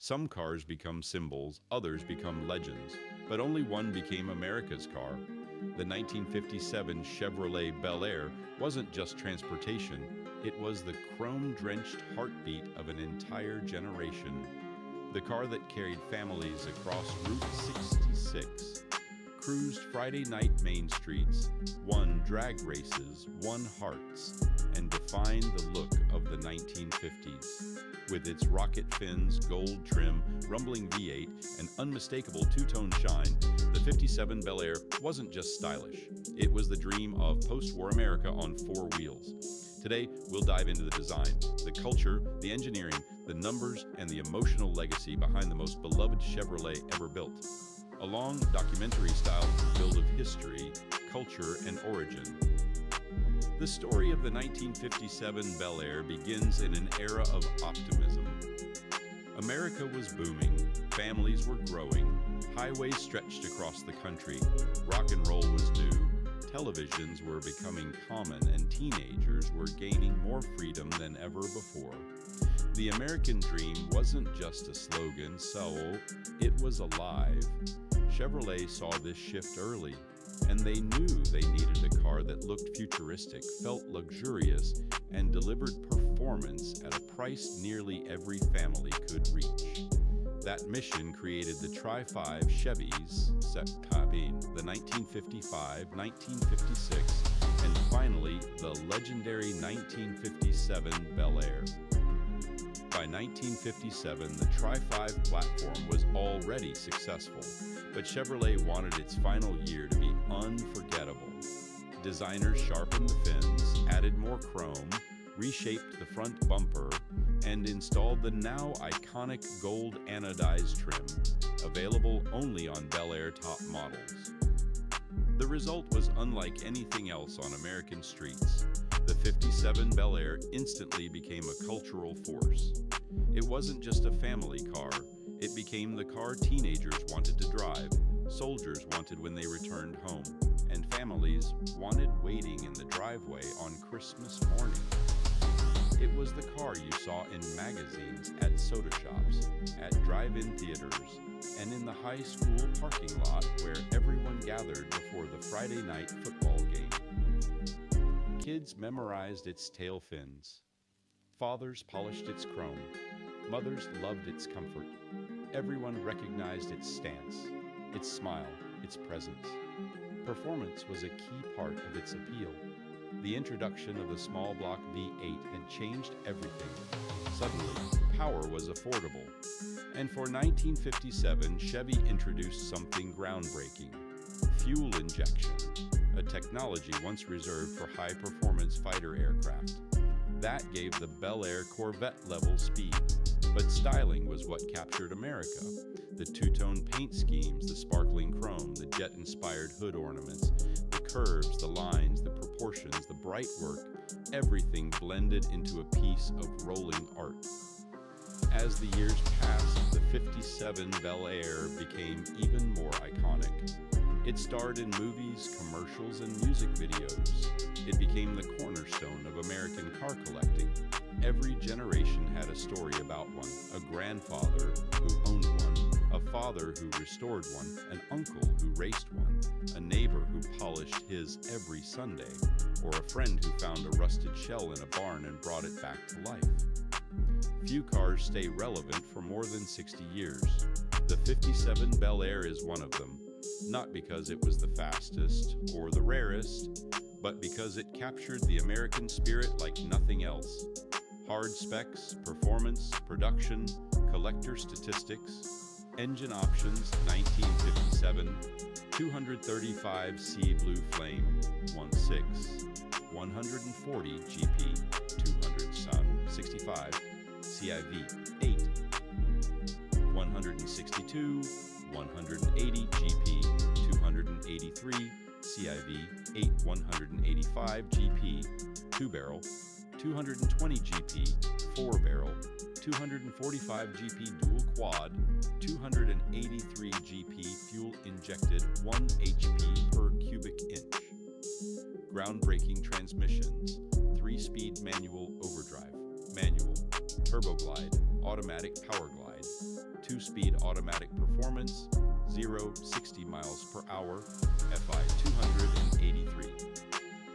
Some cars become symbols, others become legends, but only one became America's car. The 1957 Chevrolet Bel Air wasn't just transportation, it was the chrome-drenched heartbeat of an entire generation. The car that carried families across Route 66, cruised Friday night main streets, won drag races, won hearts, and defined the look of the 1950s. With its rocket fins, gold trim, rumbling V8, and unmistakable two-tone shine, the 57 Bel Air wasn't just stylish. It was the dream of post-war America on four wheels. Today, we'll dive into the design, the culture, the engineering, the numbers, and the emotional legacy behind the most beloved Chevrolet ever built. A long, documentary-style build of history, culture, and origin. The story of the 1957 Bel Air begins in an era of optimism. America was booming, families were growing, highways stretched across the country, rock and roll was new, televisions were becoming common, and teenagers were gaining more freedom than ever before. The American dream wasn't just a slogan, so it was alive. Chevrolet saw this shift early, and they knew they needed a car that looked futuristic, felt luxurious, and delivered performance at a price nearly every family could reach. That mission created the Tri-5 Chevys, the 1955, 1956, and finally the legendary 1957 Bel Air. By 1957, the Tri-5 platform was already successful, but Chevrolet wanted its final year to be unforgettable. Designers sharpened the fins, added more chrome, reshaped the front bumper, and installed the now iconic gold anodized trim, available only on Bel Air top models. The result was unlike anything else on American streets. The 57 Bel Air instantly became a cultural force. It wasn't just a family car, it became the car teenagers wanted to drive, soldiers wanted when they returned home, and families wanted waiting in the driveway on Christmas morning. It was the car you saw in magazines, at soda shops, at drive-in theaters, and in the high school parking lot where everyone gathered before the Friday night football game. Kids memorized its tail fins. Fathers polished its chrome. Mothers loved its comfort. Everyone recognized its stance, its smile, its presence. Performance was a key part of its appeal. The introduction of the small block V8 had changed everything. Suddenly, power was affordable. And for 1957, Chevy introduced something groundbreaking: fuel injection, a technology once reserved for high-performance fighter aircraft. That gave the Bel Air Corvette-level speed. But styling was what captured America. The two-tone paint schemes, the sparkling chrome, the jet-inspired hood ornaments, the curves, the lines, the proportions, the bright work, everything blended into a piece of rolling art. As the years passed, the 57 Bel Air became even more iconic. It starred in movies, commercials, and music videos. It became the cornerstone of American car collecting. Every generation had a story about one: a grandfather who owned one, a father who restored one, an uncle who raced one, a neighbor who polished his every Sunday, or a friend who found a rusted shell in a barn and brought it back to life. Few cars stay relevant for more than 60 years. The 57 Bel Air is one of them, not because it was the fastest or the rarest, but because it captured the American spirit like nothing else. Hard specs, performance, production, collector statistics, engine options: 1957, 235 Sea Blue Flame, 1.6, 140 GP, 200 Sun, 65, CIV, 8, 162, 180 GP, 283, CIV, 8, 185 GP, 2-barrel, 220 GP, 4-barrel, 245 GP dual quad, 283 GP fuel-injected 1 HP per cubic inch. Groundbreaking transmissions: 3-speed manual overdrive, manual, turbo glide, automatic power glide, 2-speed automatic performance, 0-60 miles per hour, FI 283.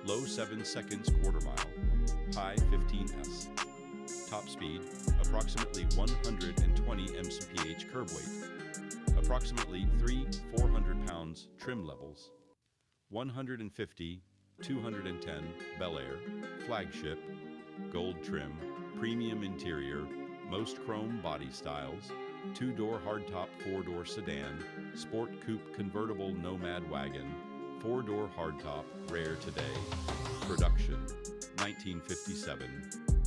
Low 7 seconds quarter mile, high 15s. Top speed, approximately 120 mph curb weight. Approximately 400 pounds trim levels. 150, 210 Bel Air, flagship, gold trim, premium interior, most chrome body styles, 2-door hardtop 4-door sedan, sport coupe convertible nomad wagon, 4-door hardtop, rare today. Production, 1957.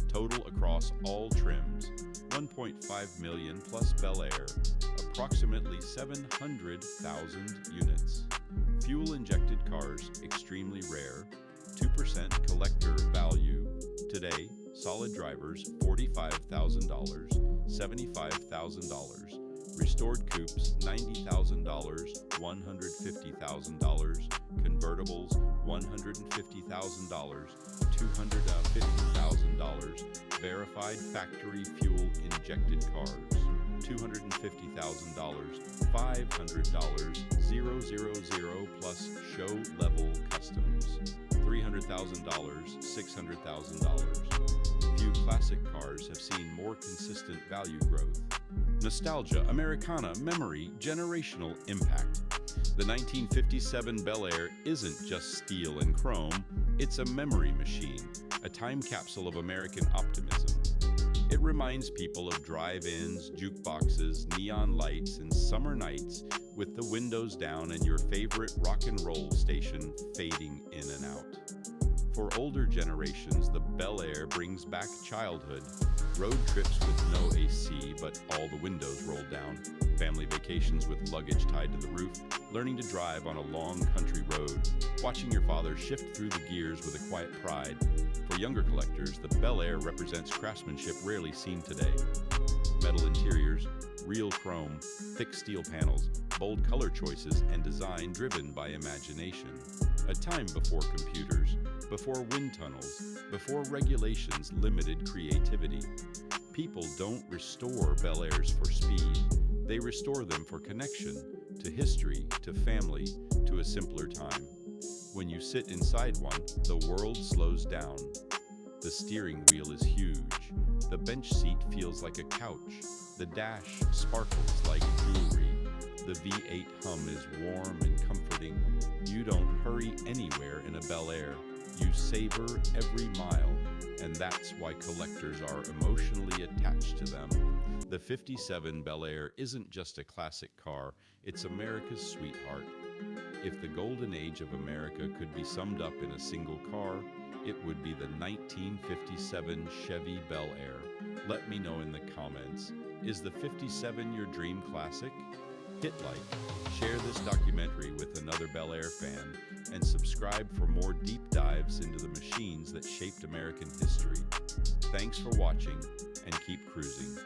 Total across all trims, 1.5 million plus Bel Air, approximately 700,000 units. Fuel-injected cars, extremely rare, 2% collector value. Today, solid drivers, $45,000, $75,000. Restored coupes, $90,000, $150,000. Convertibles, $150,000, $250,000. Verified factory fuel-injected cars, $250,000, $500, 000 plus show-level customs, $300,000, $600,000. Few classic cars have seen more consistent value growth. Nostalgia, Americana, memory, generational impact. The 1957 Bel Air isn't just steel and chrome, it's a memory machine, a time capsule of American optimism. It reminds people of drive-ins, jukeboxes, neon lights, and summer nights with the windows down and your favorite rock and roll station fading in and out. For older generations, the Bel Air brings back childhood, road trips with no AC but all the windows rolled down, family vacations with luggage tied to the roof, learning to drive on a long country road, watching your father shift through the gears with a quiet pride. For younger collectors, the Bel Air represents craftsmanship rarely seen today. Metal interiors, real chrome, thick steel panels, bold color choices, and design driven by imagination. A time before computers, before wind tunnels, before regulations limited creativity. People don't restore Bel Airs for speed. They restore them for connection, to history, to family, to a simpler time. When you sit inside one, the world slows down. The steering wheel is huge. The bench seat feels like a couch. The dash sparkles like jewelry. The V8 hum is warm and comforting. You don't hurry anywhere in a Bel Air. You savor every mile, and that's why collectors are emotionally attached to them. The 57 Bel Air isn't just a classic car, it's America's sweetheart. If the golden age of America could be summed up in a single car, it would be the 1957 Chevy Bel Air. Let me know in the comments. Is the 57 your dream classic? Hit like, share this documentary with another Bel Air fan, and subscribe for more deep dives into the machines that shaped American history. Thanks for watching, and keep cruising.